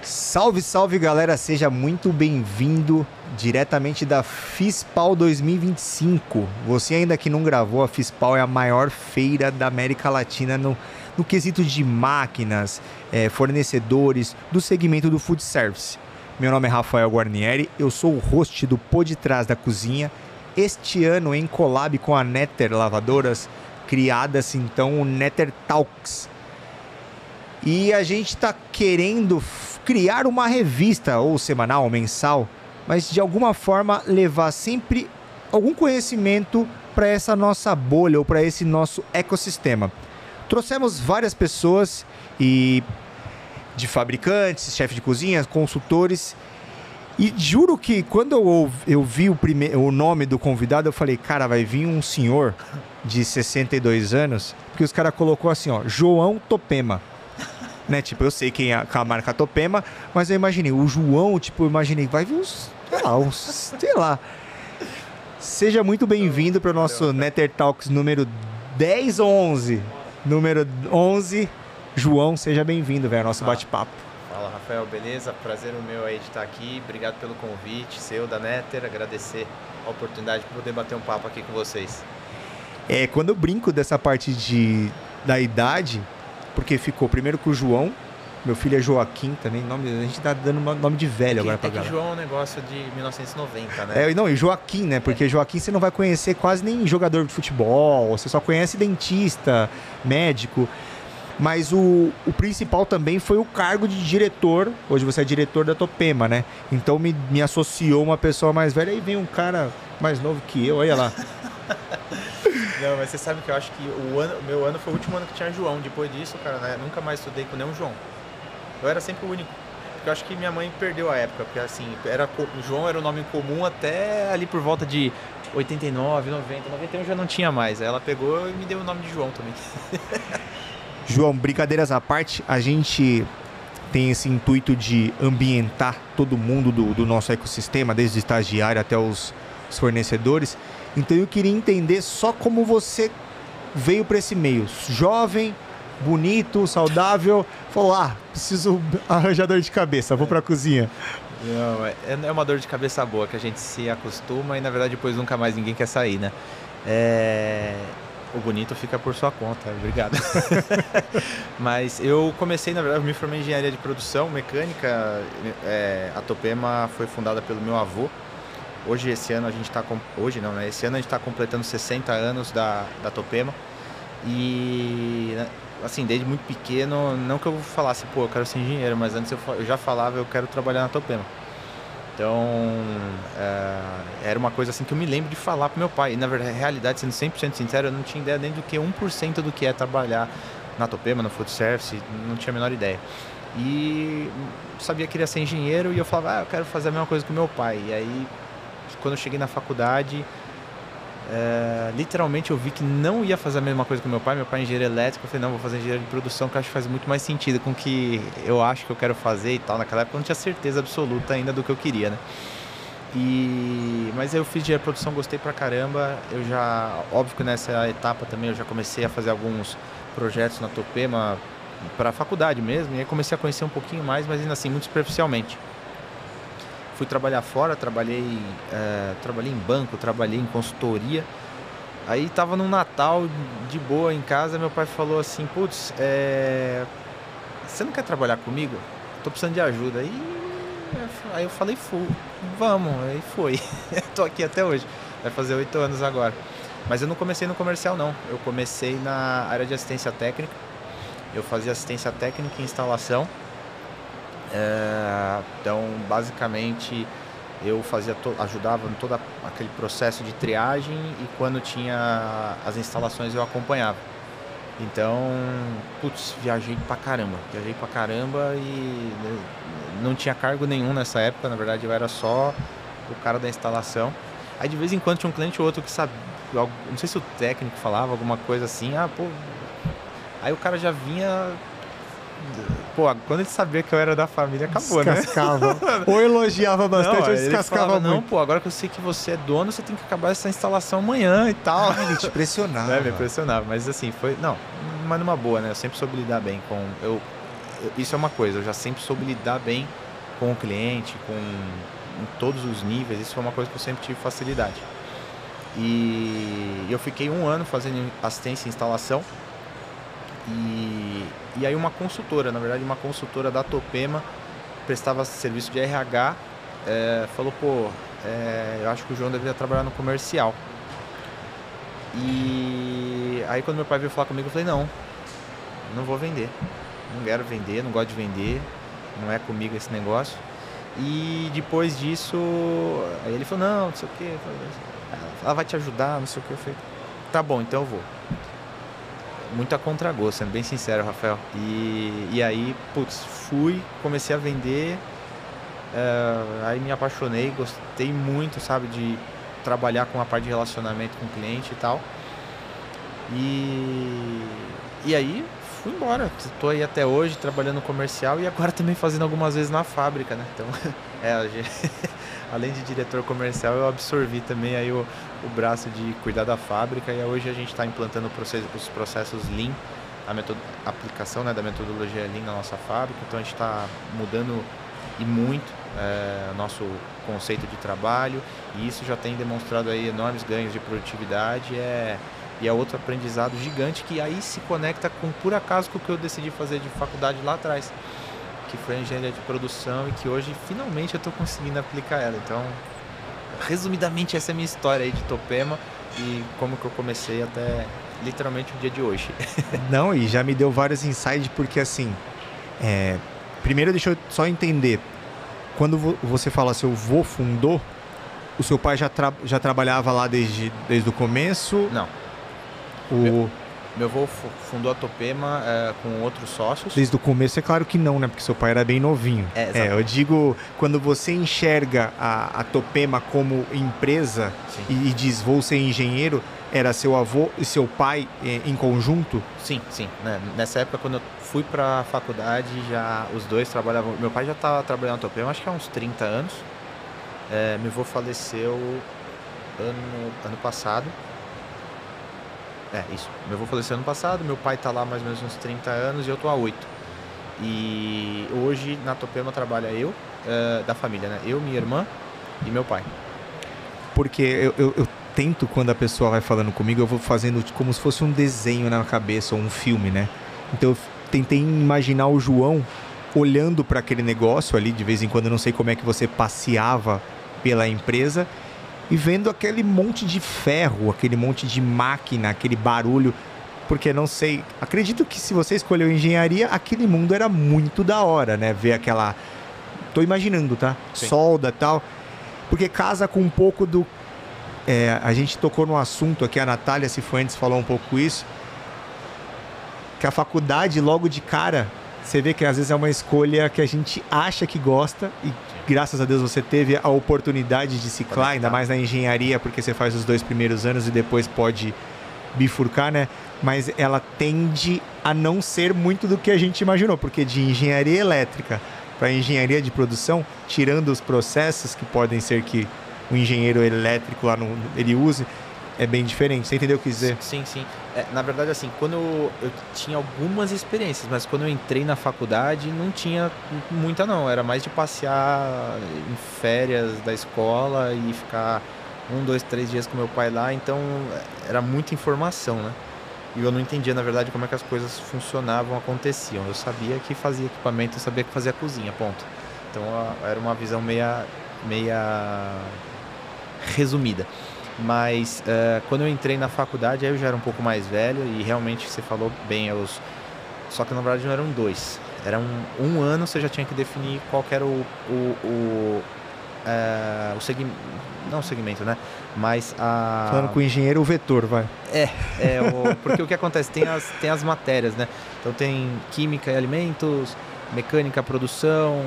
Salve, salve galera, seja muito bem-vindo diretamente da FISPAL 2025. Você ainda que não gravou, a FISPAL é a maior feira da América Latina no quesito de máquinas, fornecedores do segmento do food service. Meu nome é Rafael Guarnieri, eu sou o host do Pô de Trás da Cozinha. Este ano, em collab com a Netter Lavadoras, criada-se então o Netter Talks. E a gente está querendo criar uma revista, ou semanal, ou mensal, mas de alguma forma levar sempre algum conhecimento para essa nossa bolha ou para esse nosso ecossistema. Trouxemos várias pessoas de fabricantes, chefes de cozinha, consultores, e juro que quando eu vi o nome do convidado, eu falei, cara, vai vir um senhor de 62 anos, porque os caras colocou assim, ó, João Topema. Né? Tipo, eu sei quem é a marca Topema, mas eu imaginei, o João, tipo, eu imaginei, vai vir sei lá. Seja muito bem-vindo para o nosso Netter Talks número 10 ou 11. Número 11, João, seja bem-vindo, velho, ao nosso bate-papo. Fala, Rafael, beleza? Prazer o meu aí de estar aqui, obrigado pelo convite, seu da Netter, agradecer a oportunidade de poder bater um papo aqui com vocês. Quando eu brinco dessa parte da idade, porque ficou primeiro com o João, meu filho é Joaquim também, a gente tá dando nome de velho agora pra galera. João é um negócio de 1990, né? E Joaquim, né? Porque Joaquim você não vai conhecer quase nem jogador de futebol, você só conhece dentista, médico. Mas o principal também foi o cargo de diretor. Hoje você é diretor da Topema, né? Então me associou uma pessoa mais velha e vem um cara mais novo que eu, olha lá. Não, mas você sabe que eu acho que o meu ano foi o último ano que tinha João. Depois disso, cara, né, nunca mais estudei com nenhum João. Eu era sempre o único. Porque eu acho que minha mãe perdeu a época. Porque assim, João era o nome comum até ali por volta de 89, 90, 91 já não tinha mais. Aí ela pegou e me deu o nome de João também. João, brincadeiras à parte, a gente tem esse intuito de ambientar todo mundo do nosso ecossistema, desde o estagiário até os fornecedores. Então eu queria entender só como você veio para esse meio. Jovem, bonito, saudável. Falou, preciso arranjar dor de cabeça, vou para a cozinha. Não, é uma dor de cabeça boa, que a gente se acostuma e na verdade depois nunca mais ninguém quer sair, né? O bonito fica por sua conta, obrigado. Mas eu comecei, na verdade, eu me formei em engenharia de produção, mecânica. A Topema foi fundada pelo meu avô. Esse ano a gente está completando 60 anos da Topema. E, assim, desde muito pequeno, não que eu falasse, eu quero ser engenheiro, mas antes eu já falava, eu quero trabalhar na Topema. Então, era uma coisa assim que eu me lembro de falar pro meu pai. E, na verdade, realidade, sendo 100% sincero, eu não tinha ideia nem do que 1% do que é trabalhar na Topema, no food service, não tinha a menor ideia. E sabia que queria ser engenheiro e eu falava, eu quero fazer a mesma coisa que o meu pai. E aí, quando eu cheguei na faculdade, literalmente eu vi que não ia fazer a mesma coisa que o meu pai é engenheiro elétrico. Eu falei, não, vou fazer engenheiro de produção, que eu acho que faz muito mais sentido com o que eu acho que eu quero fazer e tal. Naquela época eu não tinha certeza absoluta ainda do que eu queria, né? Mas eu fiz engenharia de produção, gostei pra caramba. Óbvio que nessa etapa também eu já comecei a fazer alguns projetos na Topema para a faculdade mesmo, e aí comecei a conhecer um pouquinho mais, mas ainda assim muito superficialmente. Fui trabalhar fora, trabalhei em banco, trabalhei em consultoria. Aí tava num Natal de boa em casa, meu pai falou assim, putz, você não quer trabalhar comigo? Tô precisando de ajuda. Aí eu falei, vamos, aí foi. Tô aqui até hoje, vai fazer 8 anos agora. Mas eu não comecei no comercial não, eu comecei na área de assistência técnica. Eu fazia assistência técnica e instalação. Então, basicamente, eu ajudava em todo aquele processo de triagem e quando tinha as instalações eu acompanhava. Então, viajei pra caramba e não tinha cargo nenhum nessa época, na verdade eu era só o cara da instalação. Aí de vez em quando tinha um cliente ou outro que sabia, não sei se o técnico falava alguma coisa assim, aí o cara já vinha... quando ele sabia que eu era da família, acabou, descascava. Né? Ou elogiava bastante, ou descascava muito. Não, agora que eu sei que você é dono, você tem que acabar essa instalação amanhã e tal. Ele te pressionava. Me pressionava, mas assim, mas numa boa, né? Eu sempre soube lidar bem com... isso é uma coisa, eu já sempre soube lidar bem com o cliente, em todos os níveis, isso foi uma coisa que eu sempre tive facilidade. E eu fiquei 1 ano fazendo assistência e instalação, e aí uma consultora, na verdade uma consultora da Topema, prestava serviço de RH, falou, pô, eu acho que o João deveria trabalhar no comercial. E aí quando meu pai veio falar comigo, eu falei, não vou vender, não quero vender, não gosto de vender, não é comigo esse negócio. E depois disso, aí ele falou, não sei o que, ela vai te ajudar, não sei o que. Eu falei, tá bom, então eu vou. Muito a contragosto, sendo bem sincero, Rafael. E aí, putz, comecei a vender, aí me apaixonei, gostei muito, sabe, de trabalhar com a parte de relacionamento com o cliente e tal. E aí fui embora, tô aí até hoje trabalhando no comercial e agora também fazendo algumas vezes na fábrica, né? Então, além de diretor comercial, eu absorvi também aí o braço de cuidar da fábrica, e hoje a gente está implantando os processos Lean, a aplicação, né, da metodologia Lean na nossa fábrica. Então a gente está mudando e muito nosso conceito de trabalho, e isso já tem demonstrado aí enormes ganhos de produtividade. E é outro aprendizado gigante que aí se conecta com, por acaso, com o que eu decidi fazer de faculdade lá atrás, que foi a engenharia de produção, e que hoje finalmente eu estou conseguindo aplicar ela. Então, resumidamente, essa é a minha história aí de Topema e como que eu comecei até literalmente o dia de hoje. Não, e já me deu vários insights, porque assim, primeiro deixa eu só entender, quando você fala seu vô fundou, o seu pai já trabalhava lá desde o começo? Não. Meu avô fundou a Topema com outros sócios. Desde o começo é claro que não, né? Porque seu pai era bem novinho. Eu digo, quando você enxerga a Topema como empresa e diz vou ser engenheiro, era seu avô e seu pai em conjunto? Sim. Nessa época, quando eu fui para a faculdade, já os dois trabalhavam. Meu pai já estava trabalhando na Topema, acho que há uns 30 anos. Meu avô faleceu ano passado. Isso. Meu avô faleceu ano passado, meu pai está lá mais ou menos uns 30 anos e eu estou há 8. E hoje na Topema trabalha eu, da família, né? Eu, minha irmã e meu pai. Porque eu tento, quando a pessoa vai falando comigo, eu vou fazendo como se fosse um desenho na cabeça ou um filme, né? Então eu tentei imaginar o João olhando para aquele negócio ali, de vez em quando, eu não sei como é que você passeava pela empresa, e vendo aquele monte de ferro, aquele monte de máquina, aquele barulho, porque não sei, acredito que se você escolheu engenharia, aquele mundo era muito da hora, né? Ver aquela, tô imaginando, tá? Sim. Solda e tal, porque casa com um pouco do, a gente tocou no assunto aqui, a Natália Cifuentes falou um pouco isso, que a faculdade logo de cara, você vê que às vezes é uma escolha que a gente acha que gosta e graças a Deus você teve a oportunidade de ciclar, ainda mais na engenharia, porque você faz os 2 primeiros anos e depois pode bifurcar, né? Mas ela tende a não ser muito do que a gente imaginou, porque de engenharia elétrica para engenharia de produção, tirando os processos que podem ser que o engenheiro elétrico lá ele use, é bem diferente. Você entendeu o que quis dizer? Sim. Na verdade, assim, quando eu tinha algumas experiências, mas quando eu entrei na faculdade não tinha muita não. Era mais de passear em férias da escola e ficar 1, 2, 3 dias com meu pai lá. Então, era muita informação, né? E eu não entendia, na verdade, como é que as coisas funcionavam, aconteciam. Eu sabia que fazia equipamento, eu sabia que fazia cozinha, ponto. Então, era uma visão meia resumida. Mas quando eu entrei na faculdade, aí eu já era um pouco mais velho e realmente você falou bem, só que na verdade não eram 2, era um ano você já tinha que definir qual que era o segmento, não o segmento, né? Mas falando com o engenheiro, o vetor, vai. Porque o que acontece, tem as matérias, né? Então tem química e alimentos, mecânica, produção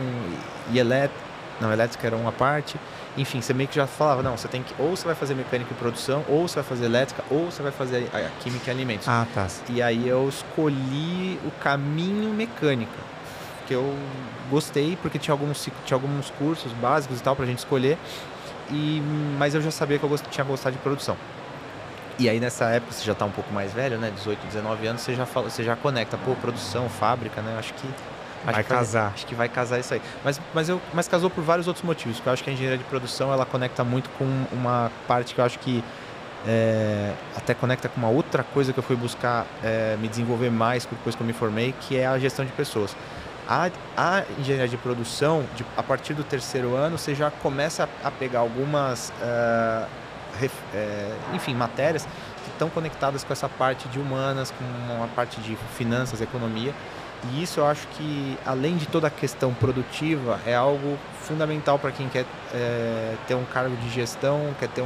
e elétrica era uma parte. Enfim, você meio que já falava, não, você tem que, ou você vai fazer mecânica e produção, ou você vai fazer elétrica, ou você vai fazer a química e alimentos. Ah, tá. E aí eu escolhi o caminho mecânica, que eu gostei, porque tinha alguns cursos básicos e tal pra gente escolher, mas eu já sabia que eu tinha gostado de produção. E aí nessa época, você já tá um pouco mais velho, né, 18, 19 anos, você já conecta, produção, fábrica, né, eu acho que Vai casar. Acho que vai casar isso aí. Mas casou por vários outros motivos. Porque eu acho que a engenharia de produção ela conecta muito com uma parte que eu acho que até conecta com uma outra coisa que eu fui buscar me desenvolver mais depois que eu me formei, que é a gestão de pessoas. A engenharia de produção, a partir do terceiro ano, você já começa a pegar algumas matérias que estão conectadas com essa parte de humanas, com uma parte de finanças, economia. E isso eu acho que, além de toda a questão produtiva, é algo fundamental para quem quer ter um cargo de gestão, quer ter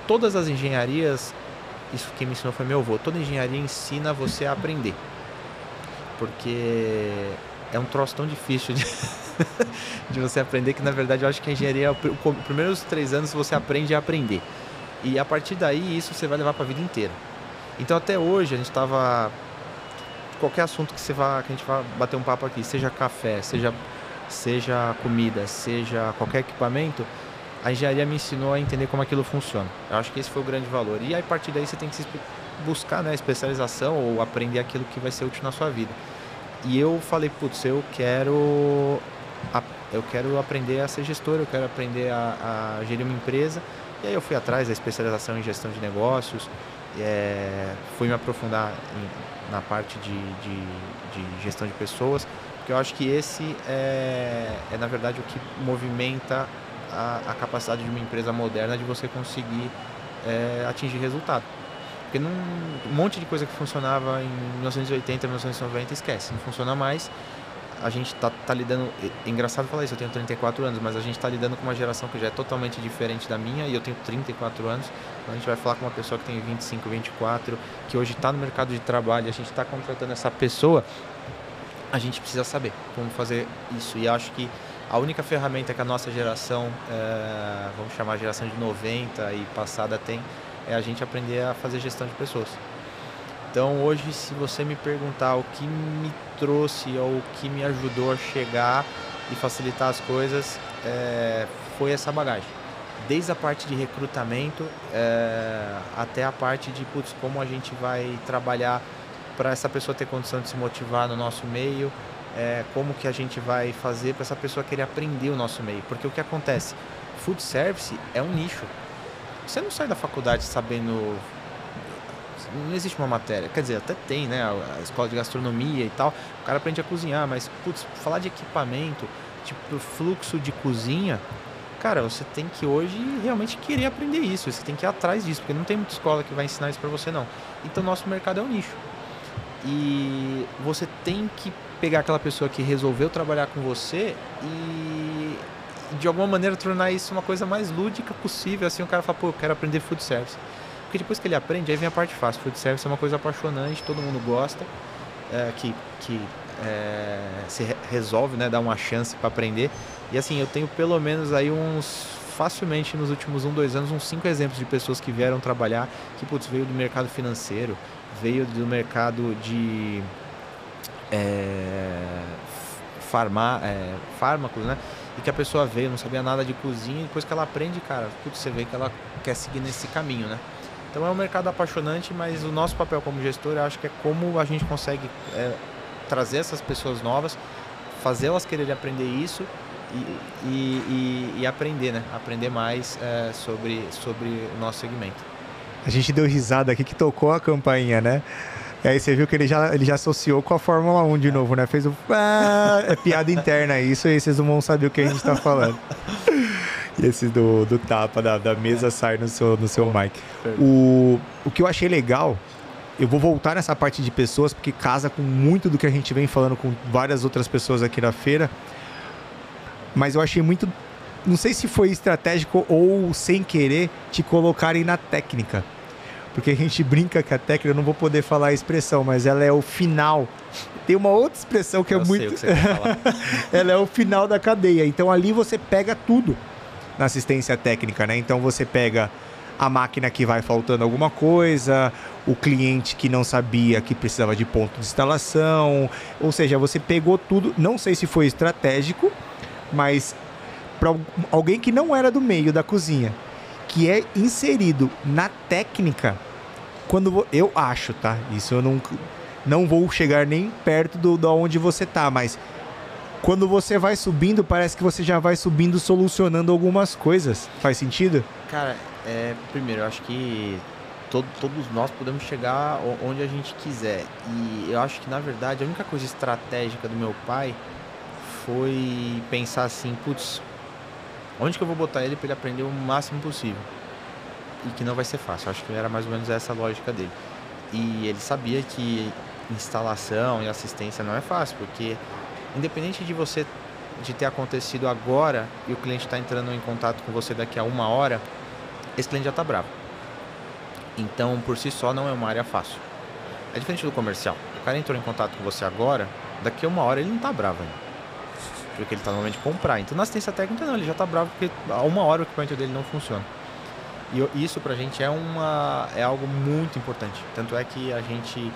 Todas as engenharias, isso quem me ensinou foi meu avô, toda engenharia ensina você a aprender. Porque é um troço tão difícil de você aprender que, na verdade, eu acho que a engenharia, os primeiros 3 anos você aprende a aprender. E a partir daí, isso você vai levar para a vida inteira. Então, até hoje, a gente estava... Qualquer assunto que a gente vai bater um papo aqui, seja café, seja comida, seja qualquer equipamento, a engenharia me ensinou a entender como aquilo funciona. Eu acho que esse foi o grande valor. E aí, a partir daí, você tem que buscar, né, especialização ou aprender aquilo que vai ser útil na sua vida. E eu falei, putz, eu quero aprender a ser gestor, eu quero aprender a gerir uma empresa. E aí eu fui atrás da especialização em gestão de negócios, fui me aprofundar na parte de gestão de pessoas, porque eu acho que esse na verdade, o que movimenta a capacidade de uma empresa moderna de você conseguir atingir resultado. Porque um monte de coisa que funcionava em 1980, 1990, esquece, não funciona mais. A gente tá lidando... É engraçado falar isso, eu tenho 34 anos, mas a gente está lidando com uma geração que já é totalmente diferente da minha, e eu tenho 34 anos. Então a gente vai falar com uma pessoa que tem 25, 24, que hoje está no mercado de trabalho, a gente está contratando essa pessoa, a gente precisa saber como fazer isso. E acho que a única ferramenta que a nossa geração, vamos chamar a geração de 90 e passada, tem, é a gente aprender a fazer gestão de pessoas. Então hoje, se você me perguntar o que me trouxe ou o que me ajudou a chegar e facilitar as coisas, foi essa bagagem. Desde a parte de recrutamento até a parte de como a gente vai trabalhar para essa pessoa ter condição de se motivar no nosso meio, como que a gente vai fazer para essa pessoa querer aprender o nosso meio. Porque o que acontece? Food service é um nicho. Você não sai da faculdade sabendo... Não existe uma matéria, quer dizer, até tem, né, a escola de gastronomia e tal, o cara aprende a cozinhar, mas, falar de equipamento, tipo, fluxo de cozinha, cara, você tem que hoje realmente querer aprender isso, você tem que ir atrás disso, porque não tem muita escola que vai ensinar isso pra você, não. Então, nosso mercado é um nicho. E você tem que pegar aquela pessoa que resolveu trabalhar com você e, de alguma maneira, tornar isso uma coisa mais lúdica possível, assim, o cara fala, eu quero aprender food service. Porque depois que ele aprende, aí vem a parte fácil. Food service é uma coisa apaixonante, todo mundo gosta, que se resolve, né, dar uma chance para aprender. E assim, eu tenho pelo menos aí facilmente nos últimos 2 anos, uns 5 exemplos de pessoas que vieram trabalhar, que veio do mercado financeiro, veio do mercado de fármacos, né? E que a pessoa veio, não sabia nada de cozinha, e depois que ela aprende, cara, você vê que ela quer seguir nesse caminho, né? Então é um mercado apaixonante, mas o nosso papel como gestor, eu acho que é como a gente consegue trazer essas pessoas novas, fazer elas quererem aprender isso e aprender, né? Aprender mais sobre o nosso segmento. A gente deu risada aqui que tocou a campainha, né? E aí você viu que ele já associou com a Fórmula 1 de novo, né? Fez é piada interna isso, e vocês não vão saber o que a gente tá falando. E esse do tapa da mesa sai no seu mic. O que eu achei legal, eu vou voltar nessa parte de pessoas, porque casa com muito do que a gente vem falando com várias outras pessoas aqui na feira. Mas eu achei muito... Não sei se foi estratégico ou sem querer te colocarem na técnica. Porque a gente brinca que a técnica, eu não vou poder falar a expressão, mas ela é o final. Tem uma outra expressão que é muito... Eu sei o que você quer falar. Ela é o final da cadeia. Então ali você pega tudo na assistência técnica, né? Então você pega a máquina que vai faltando alguma coisa, o cliente que não sabia que precisava de ponto de instalação, ou seja, você pegou tudo, não sei se foi estratégico, mas para alguém que não era do meio da cozinha, que é inserido na técnica, eu acho, tá? Isso eu não vou chegar nem perto da onde você tá, mas Quando você vai subindo, parece que você já vai subindo solucionando algumas coisas. Faz sentido? Cara, primeiro, eu acho que todos nós podemos chegar onde a gente quiser. E eu acho que, na verdade, a única coisa estratégica do meu pai foi pensar assim, putz, onde que eu vou botar ele para ele aprender o máximo possível? E que não vai ser fácil. Eu acho que era mais ou menos essa a lógica dele. E ele sabia que instalação e assistência não é fácil, porque independente de ter acontecido agora e o cliente está entrando em contato com você daqui a 1 hora, esse cliente já está bravo. Então, por si só, não é uma área fácil. É diferente do comercial. O cara entrou em contato com você agora, daqui a 1 hora ele não está bravo ainda. Porque ele está no momento de comprar. Então, na assistência técnica, não, ele já está bravo porque a 1 hora o equipamento dele não funciona. E isso pra gente é algo muito importante. Tanto é que a gente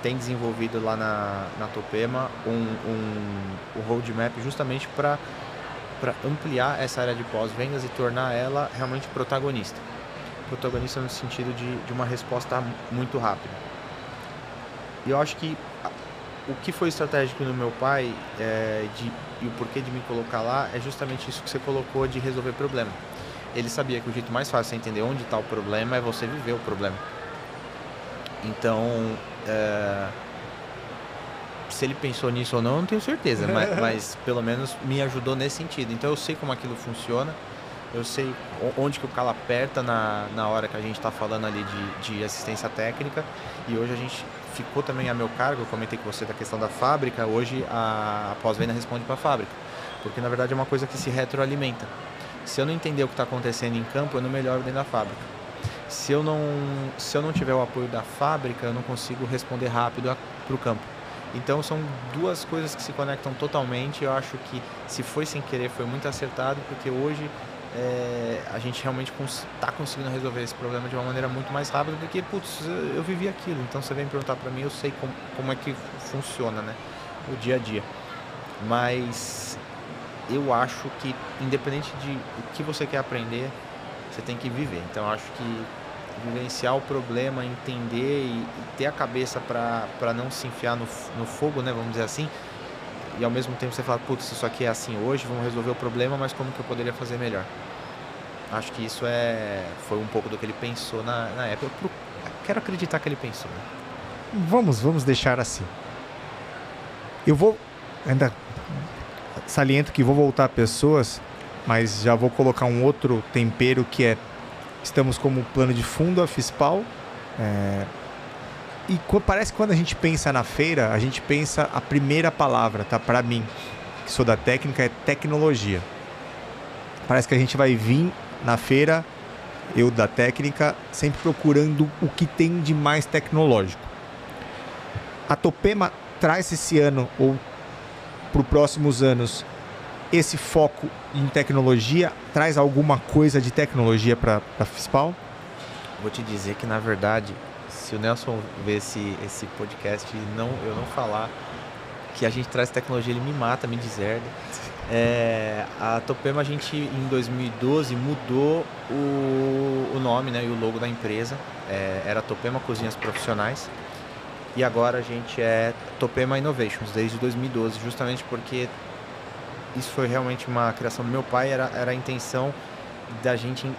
tem desenvolvido lá na Topema um roadmap justamente para ampliar essa área de pós-vendas e tornar ela realmente protagonista. Protagonista no sentido de uma resposta muito rápida. E eu acho que o que foi estratégico no meu pai e o porquê de me colocar lá é justamente isso que você colocou de resolver problema. Ele sabia que o jeito mais fácil de entender onde está o problema é você viver o problema. Então, se ele pensou nisso ou não, eu não tenho certeza, mas pelo menos me ajudou nesse sentido. Então eu sei como aquilo funciona, eu sei onde que o calo aperta na hora que a gente está falando ali de assistência técnica, e hoje a gente ficou também a meu cargo, eu comentei com você da questão da fábrica, hoje a pós-venda responde para a fábrica, porque na verdade é uma coisa que se retroalimenta. Se eu não entender o que está acontecendo em campo, eu não melhoro dentro da fábrica. Se eu não tiver o apoio da fábrica, eu não consigo responder rápido para o campo. Então são duas coisas que se conectam totalmente. Eu acho que se foi sem querer, foi muito acertado, porque hoje a gente realmente está conseguindo resolver esse problema de uma maneira muito mais rápida, porque, putz, eu vivi aquilo. Então você vem perguntar para mim, eu sei como é que funciona, né, o dia a dia. Mas eu acho que, independente de o que você quer aprender, você tem que viver. Então eu acho que vivenciar o problema, entender e ter a cabeça para não se enfiar no fogo, né, vamos dizer assim, e ao mesmo tempo você fala, putz, isso aqui é assim hoje, vamos resolver o problema, mas como que eu poderia fazer melhor? Acho que isso foi um pouco do que ele pensou na época. Eu quero acreditar que ele pensou, né? Vamos deixar assim. Eu vou ainda saliento que vou voltar a pessoas, mas já vou colocar um outro tempero que estamos como plano de fundo a Fispal. E parece que quando a gente pensa na feira, a gente pensa a primeira palavra, tá? Para mim, que sou da técnica, é tecnologia. Parece que a gente vai vir na feira, eu da técnica, sempre procurando o que tem de mais tecnológico. A Topema traz esse ano, ou para os próximos anos, esse foco em tecnologia? Traz alguma coisa de tecnologia para a Fispal? Vou te dizer que, na verdade, se o Nelson ver esse podcast e eu não falar que a gente traz tecnologia, ele me mata, me deserda. A Topema, a gente em 2012 mudou o nome, né, e o logo da empresa. Era Topema Cozinhas Profissionais. E agora a gente é Topema Innovations, desde 2012, justamente porque isso foi realmente uma criação do meu pai, era a intenção da gente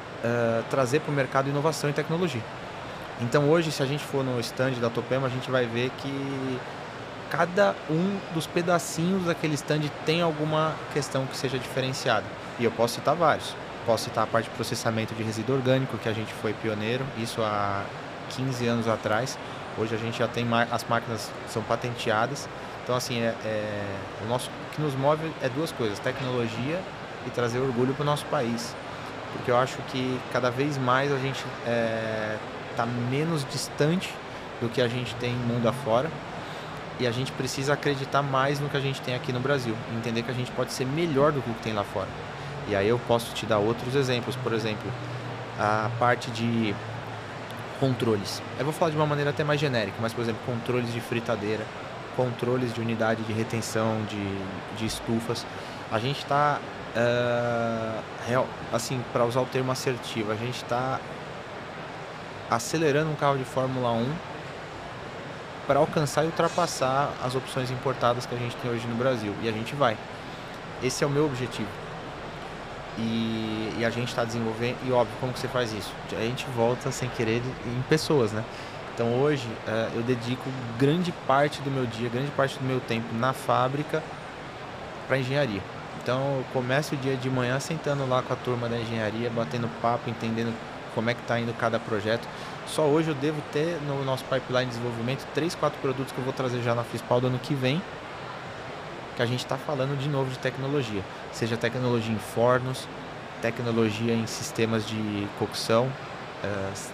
trazer para o mercado inovação e tecnologia. Então hoje, se a gente for no stand da Topema, a gente vai ver que cada um dos pedacinhos daquele stand tem alguma questão que seja diferenciada. E eu posso citar vários. Posso citar a parte de processamento de resíduo orgânico, que a gente foi pioneiro, isso há 15 anos atrás. Hoje a gente já tem, as máquinas são patenteadas. Então, assim, o que nos move é duas coisas: tecnologia e trazer orgulho para o nosso país. Porque eu acho que cada vez mais a gente está menos distante do que a gente tem mundo afora. E a gente precisa acreditar mais no que a gente tem aqui no Brasil. Entender que a gente pode ser melhor do que o que tem lá fora. E aí eu posso te dar outros exemplos. Por exemplo, a parte de controles. Eu vou falar de uma maneira até mais genérica, mas, por exemplo, controles de fritadeira, controles de unidade de retenção de estufas. A gente está, assim, para usar o termo assertivo, a gente está acelerando um carro de Fórmula 1 para alcançar e ultrapassar as opções importadas que a gente tem hoje no Brasil. E a gente vai. Esse é o meu objetivo. E a gente está desenvolvendo, e óbvio, como que você faz isso? A gente volta sem querer em pessoas, né? Então hoje eu dedico grande parte do meu dia, grande parte do meu tempo na fábrica para engenharia. Então eu começo o dia de manhã sentando lá com a turma da engenharia, batendo papo, entendendo como é que está indo cada projeto. Só hoje eu devo ter no nosso pipeline de desenvolvimento 3, 4 produtos que eu vou trazer já na FISPAL do ano que vem, que a gente está falando de novo de tecnologia. Seja tecnologia em fornos, tecnologia em sistemas de cocção,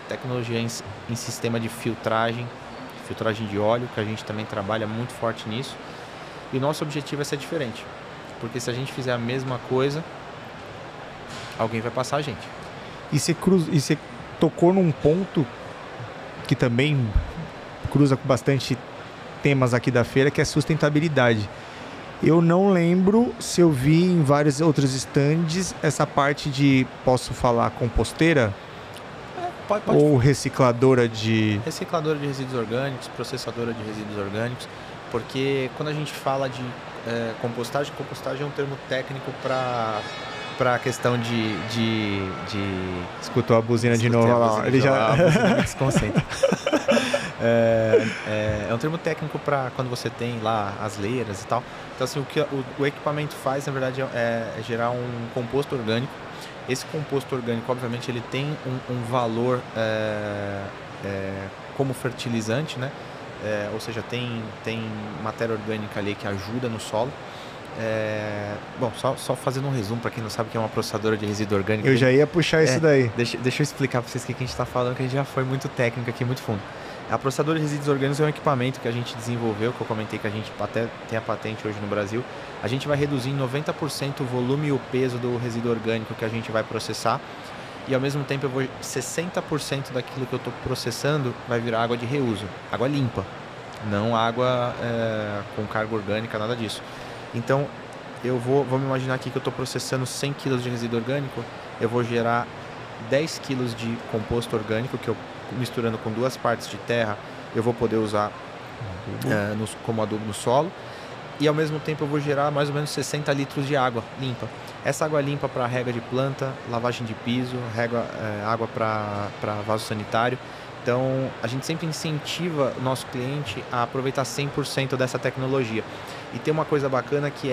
tecnologia em sistema de filtragem de óleo, que a gente também trabalha muito forte nisso. E o nosso objetivo é ser diferente, porque se a gente fizer a mesma coisa, alguém vai passar a gente. E você tocou num ponto que também cruza com bastante temas aqui da feira, que é sustentabilidade. Eu não lembro se eu vi em vários outros stands essa parte de, posso falar, composteira? Pode. Ou recicladora de... Recicladora de resíduos orgânicos, processadora de resíduos orgânicos, porque quando a gente fala de compostagem é um termo técnico para a questão de... Escutou a buzina de novo lá. Ele já... A buzina me desconcentra. É um termo técnico para quando você tem lá as leiras e tal. Então, assim, o que o equipamento faz, na verdade, é gerar um composto orgânico. Esse composto orgânico, obviamente, ele tem um valor como fertilizante, né? Ou seja, tem matéria orgânica ali que ajuda no solo. Bom, só fazendo um resumo para quem não sabe que é uma processadora de resíduo orgânico. Eu já ia puxar isso daí. Deixa eu explicar para vocês o que a gente está falando, que a gente já foi muito técnico aqui, muito fundo. A processadora de resíduos orgânicos é um equipamento que a gente desenvolveu, que eu comentei que a gente até tem a patente hoje no Brasil. A gente vai reduzir em 90% o volume e o peso do resíduo orgânico que a gente vai processar. E ao mesmo tempo 60% daquilo que eu estou processando vai virar água de reuso, água limpa, não água com carga orgânica, nada disso. Então vamos imaginar aqui que eu estou processando 100 kg de resíduo orgânico, eu vou gerar 10 kg de composto orgânico, que eu misturando com 2 partes de terra, eu vou poder usar como adubo no solo. E ao mesmo tempo eu vou gerar mais ou menos 60 litros de água limpa. Essa água limpa para rega de planta, lavagem de piso, água para vaso sanitário. Então a gente sempre incentiva o nosso cliente a aproveitar 100% dessa tecnologia. E tem uma coisa bacana que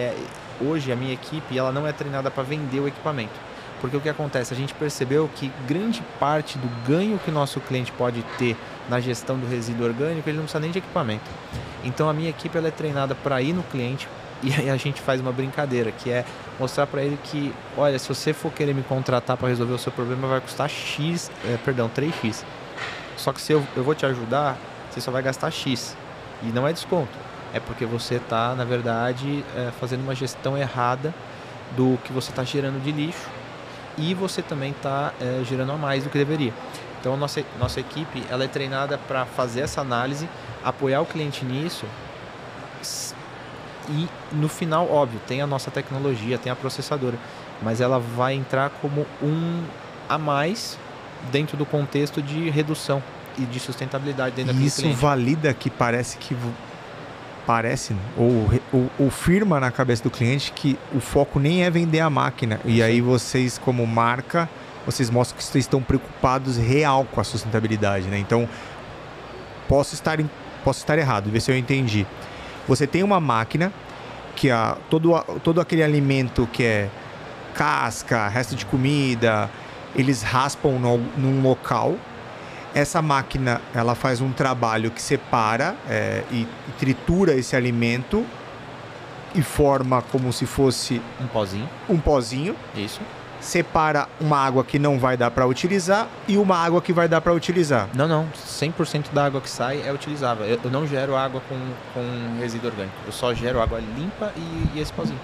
hoje a minha equipe ela não é treinada para vender o equipamento. Porque o que acontece? A gente percebeu que grande parte do ganho que o nosso cliente pode ter na gestão do resíduo orgânico, ele não precisa nem de equipamento. Então a minha equipe ela é treinada para ir no cliente e aí a gente faz uma brincadeira, que é mostrar para ele que, olha, se você for querer me contratar para resolver o seu problema, vai custar 3x. Só que se eu vou te ajudar, você só vai gastar X. E não é desconto. É porque você está, na verdade, fazendo uma gestão errada do que você está gerando de lixo. E você também está gerando a mais do que deveria. Então, a nossa equipe ela é treinada para fazer essa análise, apoiar o cliente nisso. E, no final, óbvio, tem a nossa tecnologia, tem a processadora. Mas ela vai entrar como um a mais dentro do contexto de redução e de sustentabilidade dentro daquele cliente. Isso valida que ou firma na cabeça do cliente que o foco nem é vender a máquina. E aí vocês, como marca, vocês mostram que vocês estão preocupados real com a sustentabilidade, né? Então, posso estar errado, ver se eu entendi. Você tem uma máquina que todo aquele alimento que é casca, resto de comida, eles raspam num local. Essa máquina ela faz um trabalho que separa e tritura esse alimento e forma como se fosse um pozinho. Isso. Separa uma água que não vai dar para utilizar e uma água que vai dar para utilizar. Não. 100% da água que sai é utilizável. Eu não gero água com resíduo orgânico. Eu só gero água limpa e esse pozinho.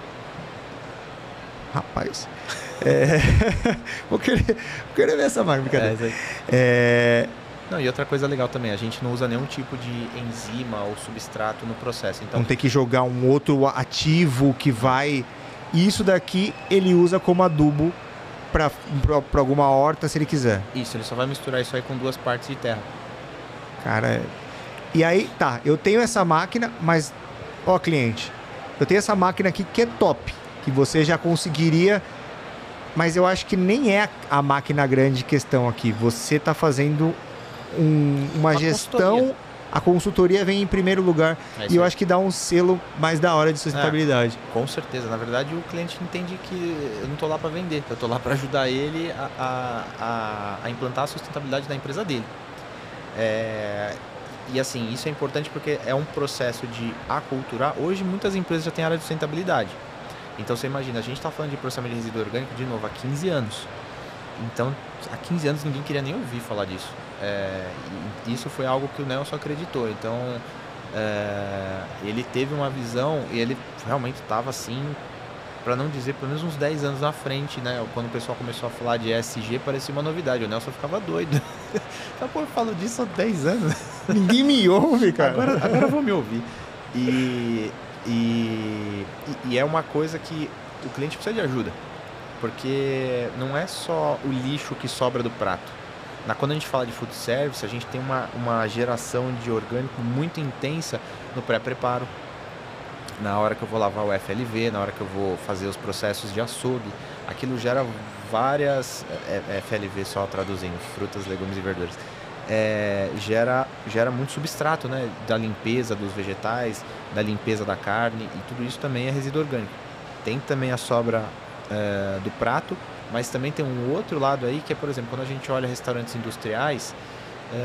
Rapaz... vou querer ver essa máquina. Não, e outra coisa legal também, a gente não usa nenhum tipo de enzima ou substrato no processo. Então, não tem que jogar um outro ativo que vai... Isso daqui ele usa como adubo para alguma horta se ele quiser. Isso, ele só vai misturar isso aí com 2 partes de terra. Cara, e aí, tá, eu tenho essa máquina, mas, ó cliente, eu tenho essa máquina aqui que é top, que você já conseguiria, mas eu acho que nem é a máquina grande questão aqui. Você está fazendo uma gestão, a consultoria vem em primeiro lugar, e eu acho que dá um selo mais da hora de sustentabilidade. Com certeza. Na verdade, o cliente entende que eu não estou lá para vender, eu estou lá para ajudar ele a implantar a sustentabilidade da empresa dele. E assim, isso é importante porque é um processo de aculturar. Hoje, muitas empresas já têm área de sustentabilidade. Então, você imagina, a gente está falando de processamento de resíduo orgânico, de novo, há 15 anos. Então, há 15 anos ninguém queria nem ouvir falar disso. E isso foi algo que o Nelson acreditou. Então, ele teve uma visão e ele realmente estava assim, para não dizer pelo menos uns 10 anos na frente, né? Quando o pessoal começou a falar de ESG, parecia uma novidade. O Nelson ficava doido. Pô, eu falo disso há 10 anos. Ninguém me ouve, cara. Agora vou me ouvir. E é uma coisa que o cliente precisa de ajuda. Porque não é só o lixo que sobra do prato. Quando a gente fala de food service, a gente tem uma geração de orgânico muito intensa no pré-preparo. Na hora que eu vou lavar o FLV, na hora que eu vou fazer os processos de açougue, aquilo gera várias... FLV só traduzindo, frutas, legumes e verduras. Gera muito substrato, né? Da limpeza dos vegetais, da limpeza da carne, e tudo isso também é resíduo orgânico. Tem também a sobra do prato, mas também tem um outro lado aí que é, por exemplo, quando a gente olha restaurantes industriais,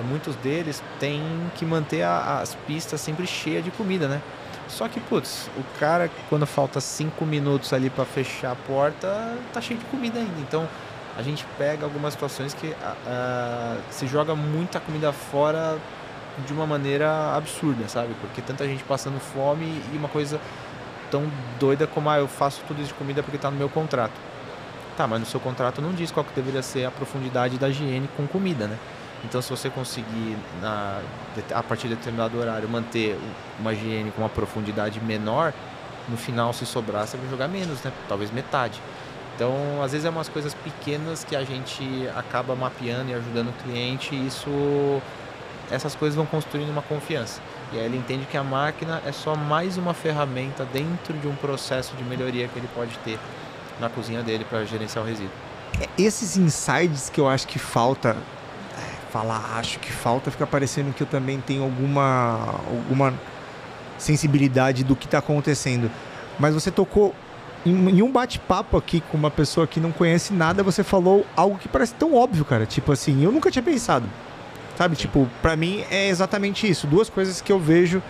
muitos deles têm que manter as pistas sempre cheias de comida, né? Só que, putz, o cara, quando falta 5 minutos ali para fechar a porta, tá cheio de comida ainda. Então, a gente pega algumas situações que se joga muita comida fora de uma maneira absurda, sabe? Porque tanta gente passando fome e uma coisa tão doida como, eu faço tudo isso de comida porque tá no meu contrato. Tá, mas no seu contrato não diz qual que deveria ser a profundidade da higiene com comida, né? Então, se você conseguir, a partir de determinado horário, manter uma higiene com uma profundidade menor, no final, se sobrar, você vai jogar menos, né? Talvez metade. Então, às vezes, é umas coisas pequenas que a gente acaba mapeando e ajudando o cliente, e essas coisas vão construindo uma confiança. E aí ele entende que a máquina é só mais uma ferramenta dentro de um processo de melhoria que ele pode ter na cozinha dele para gerenciar o resíduo. Esses insights que eu acho que falta... fica parecendo que eu também tenho alguma sensibilidade do que está acontecendo. Mas você tocou em um bate-papo aqui com uma pessoa que não conhece nada, você falou algo que parece tão óbvio, cara. Tipo assim, eu nunca tinha pensado. Sabe? Sim. Tipo, pra mim é exatamente isso. Duas coisas que eu vejo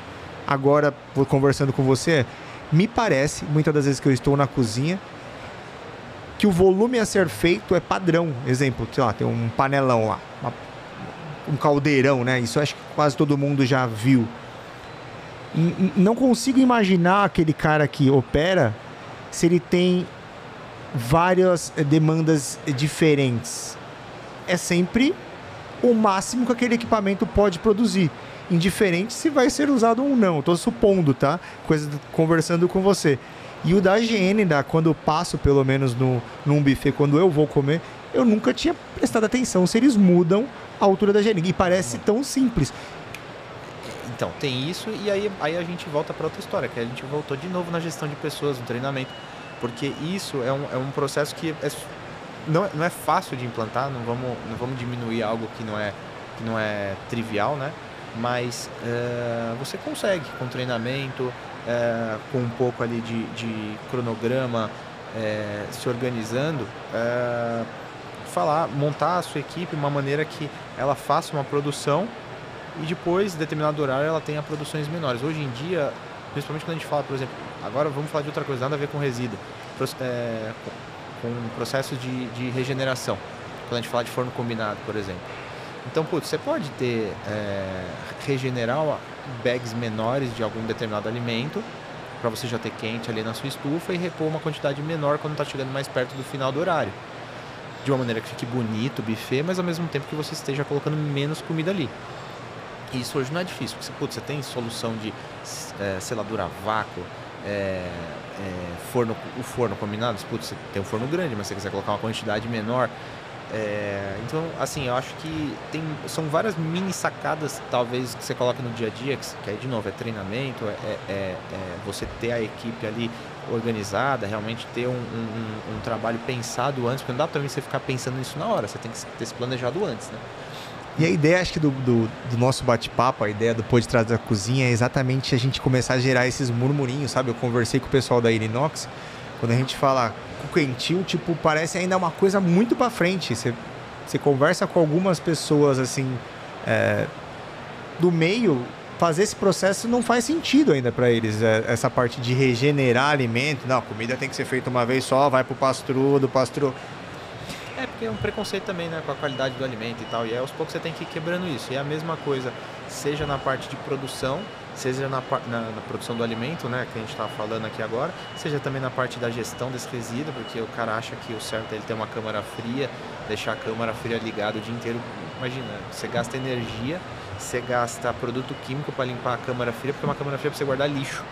agora, conversando com você, me parece, muitas das vezes que eu estou na cozinha, que o volume a ser feito é padrão. Exemplo, sei lá, tem um panelão lá, um caldeirão, né? Isso eu acho que quase todo mundo já viu. Não consigo imaginar aquele cara que opera se ele tem várias demandas diferentes. É sempre o máximo que aquele equipamento pode produzir, indiferente se vai ser usado ou não. Estou supondo, tá? Conversando com você. E o da higiene, quando eu passo, pelo menos num buffet, quando eu vou comer, eu nunca tinha prestado atenção se eles mudam a altura da higiene. E parece tão simples. Então, tem isso, e aí a gente volta para outra história, que a gente voltou de novo na gestão de pessoas, no treinamento. Porque isso é um processo que não é fácil de implantar, não vamos diminuir algo que não é trivial, né? Mas você consegue, com treinamento, com um pouco ali de cronograma, se organizando, montar a sua equipe de uma maneira que ela faça uma produção e depois, em determinado horário, ela tenha produções menores. Hoje em dia, principalmente quando a gente fala, por exemplo, agora vamos falar de outra coisa, nada a ver com resíduo, com processos de regeneração, quando a gente fala de forno combinado, por exemplo. Então, você pode regenerar bags menores de algum determinado alimento, para você já ter quente ali na sua estufa e repor uma quantidade menor quando está chegando mais perto do final do horário. De uma maneira que fique bonito o buffet, mas ao mesmo tempo que você esteja colocando menos comida ali. E isso hoje não é difícil, porque você tem solução de seladura a vácuo, o forno combinado, você tem um forno grande, mas se você quiser colocar uma quantidade menor. Então, assim, eu acho que são várias mini sacadas, talvez, que você coloca no dia a dia, que aí, de novo, é treinamento, você ter a equipe ali organizada, realmente ter um trabalho pensado antes, porque não dá também você ficar pensando nisso na hora, você tem que ter se planejado antes, né? E a ideia, acho que do nosso bate-papo, a ideia do Pô de Trás da Cozinha é exatamente a gente começar a gerar esses murmurinhos, sabe? Eu conversei com o pessoal da Inox, quando a gente fala com quentil, tipo, parece ainda uma coisa muito pra frente. Você conversa com algumas pessoas, assim, do meio, fazer esse processo não faz sentido ainda para eles. Essa parte de regenerar alimento, não, a comida tem que ser feita uma vez só, vai pro pastrudo, Porque é um preconceito também, né, com a qualidade do alimento e tal, e aos poucos você tem que ir quebrando isso. E é a mesma coisa, seja na parte de produção, seja na produção do alimento, né, que a gente estava falando aqui agora, seja também na parte da gestão desse resíduo, porque o cara acha que o certo é ele ter uma câmara fria, deixar a câmara fria ligada o dia inteiro. Imagina, você gasta energia, você gasta produto químico para limpar a câmara fria, porque uma câmara fria é para você guardar lixo.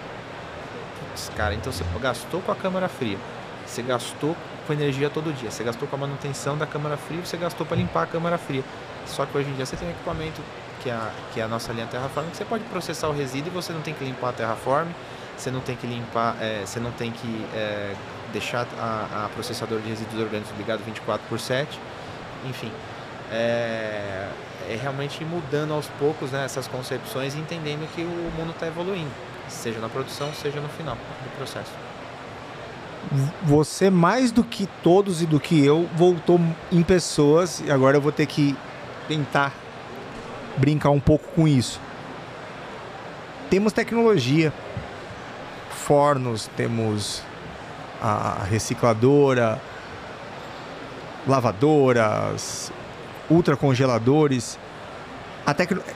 Putz, cara, então você gastou com a câmara fria, você gastou com energia todo dia, você gastou com a manutenção da câmara fria, você gastou para limpar a câmara fria. Só que hoje em dia você tem um equipamento que é a nossa linha Terraform, que você pode processar o resíduo e você não tem que limpar a Terraform, você não tem que limpar, você não tem que deixar a processador de resíduos orgânicos ligado 24/7, enfim. É realmente ir mudando aos poucos, né, essas concepções e entendendo que o mundo está evoluindo, seja na produção, seja no final do processo. Você, mais do que todos e do que eu, voltou em pessoas, e agora eu vou ter que tentar brincar um pouco com isso. Temos tecnologia, fornos, temos a recicladora, lavadoras, ultracongeladores.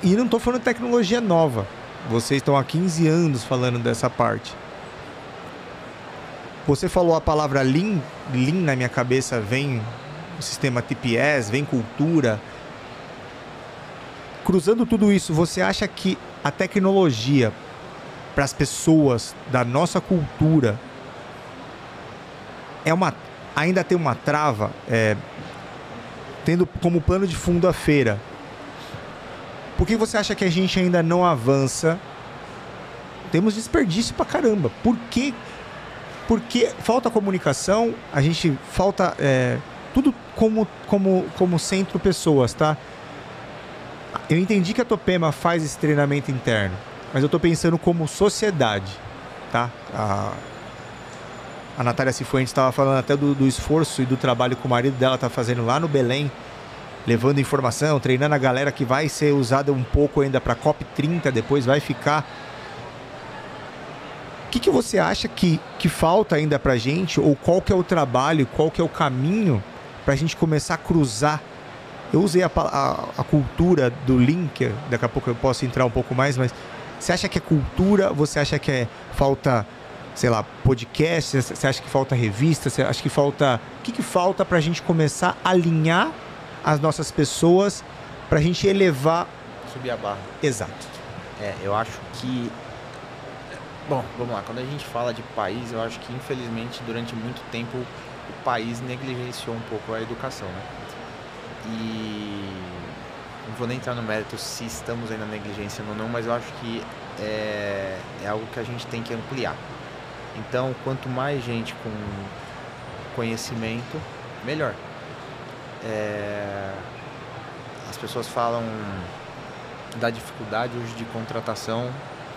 E não estou falando de tecnologia nova. Vocês estão há 15 anos falando dessa parte. Você falou a palavra Lean. Lean na minha cabeça vem o sistema TPS, vem cultura. Cruzando tudo isso, você acha que a tecnologia para as pessoas da nossa cultura ainda tem uma trava, tendo como plano de fundo a feira? Por que você acha que a gente ainda não avança? Temos desperdício pra caramba. Por quê? Porque falta comunicação, a gente falta tudo como centro pessoas, tá? Eu entendi que a Topema faz esse treinamento interno, mas eu tô pensando como sociedade, tá? A Natália Cifuentes estava falando até do esforço e do trabalho que o marido dela tá fazendo lá no Belém, levando informação, treinando a galera que vai ser usada um pouco ainda para COP30, depois vai ficar. O que você acha que falta ainda pra gente? Ou qual que é o trabalho, qual que é o caminho pra gente começar a cruzar? Eu usei a cultura do Lean, que daqui a pouco eu posso entrar um pouco mais, mas você acha que é cultura? Você acha que falta, sei lá, podcast? Você acha que falta revista? Você acha que falta... O que falta pra gente começar a alinhar as nossas pessoas pra gente elevar... Subir a barra. Exato. Eu acho que... Bom, vamos lá. Quando a gente fala de país, eu acho que, infelizmente, durante muito tempo, o país negligenciou um pouco a educação, né? E não vou nem entrar no mérito se estamos ainda negligenciando ou não, mas eu acho que é algo que a gente tem que ampliar. Então, quanto mais gente com conhecimento, melhor. As pessoas falam da dificuldade hoje de contratação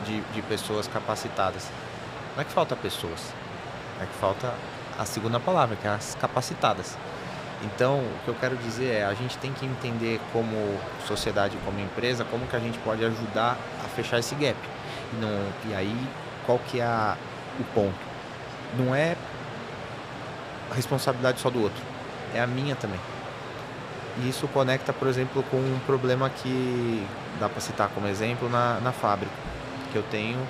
de pessoas capacitadas. Não é que falta pessoas, é que falta a segunda palavra, que é as capacitadas. Então, o que eu quero dizer é, a gente tem que entender como sociedade, como empresa, como que a gente pode ajudar a fechar esse gap. E aí, qual que é o ponto? Não é a responsabilidade só do outro, é a minha também. E isso conecta, por exemplo, com um problema que dá para citar como exemplo na fábrica que eu tenho,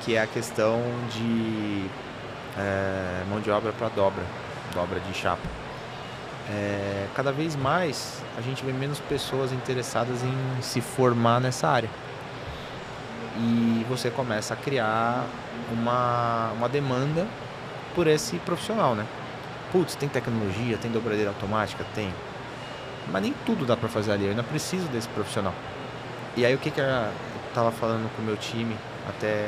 que é a questão de mão de obra para dobra de chapa. Cada vez mais a gente vê menos pessoas interessadas em se formar nessa área. E você começa a criar uma demanda por esse profissional, né? Putz, tem tecnologia, tem dobradeira automática? Tem. Mas nem tudo dá para fazer ali, eu ainda preciso desse profissional. E aí o que eu estava falando com o meu time até